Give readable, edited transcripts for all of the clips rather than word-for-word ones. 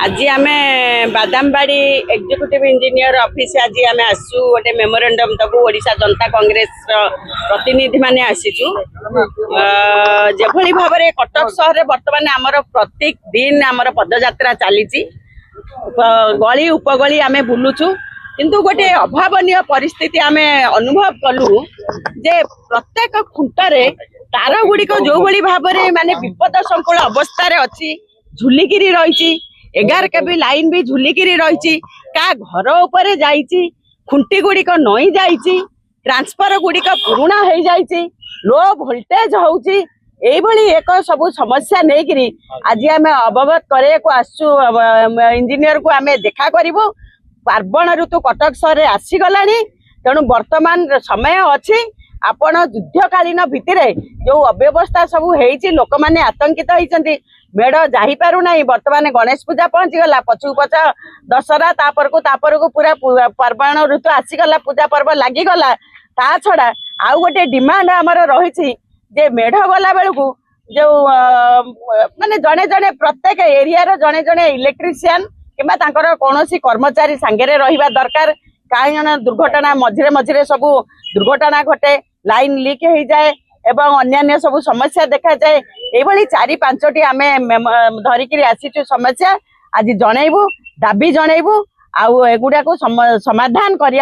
आज आम Badambadi executive engineer office आज आम आसु गोटे मेमोरेंडम तक ओडिशा जनता कांग्रेस प्रतिनिधि माने आसीचु जेभली भाव में कटक सहर में बर्तमान आमर प्रत्येक दिन आमर पदयात्रा चली गली उपगली आम बुलुचु किंतु गोटे अभावनीय परिस्थिति आम अनुभव कलु जे प्रत्येक खुंटारे तार गुड़िक जो भली भाव में माने विपद संकुल अवस्था अच्छी झुलिकी रही 11 केबी लाइन भी झुलिकी रही का घर उपरे जाइची खुंटी गुड़िक नई जाइची ट्रांसफर गुड़िक पुराणा हो जाइची लो वोल्टेज होउची एभली एक सब समस्या नहीं आज आम अवगत करे को आसु इंजीनियर को आम देखा करूँ पार्वण ऋतु कटक सहर आसीगला तेणु वर्तमान समय अच्छी आपण युद्धकालीन भित्तिर जो अव्यवस्था सब होती लोक मैंने आतंकित होती मेढ़ जाही पारु नहीं वर्तमान गणेश पूजा पहुंचीगला पछू पचा दशहरा तापर को पूरा पार्वण ऋतु आसीगला पूजा पर्व लगिगला ता छड़ा आउ गोटे डिमांड आमर रही जे मेढ़ गला बेलू जो माने जड़े जड़े प्रत्येक एरिया जड़े जड़े इलेक्ट्रीशियन किंबा तांकर कौनसी कर्मचारी सांगेरे रहिबा दरकार कहीं दुर्घटना मझिरे मझिरे सब दुर्घटना घटे लाइन लीक हो जाए एवं अन्य सब समस्या देखा जाए ये 4-5टी आम धरिक आसीचु समस्या आज जनइबू दाबी जनइबू आउ एगुड़ा को समाधान करने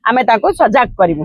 आम सजग करूँ।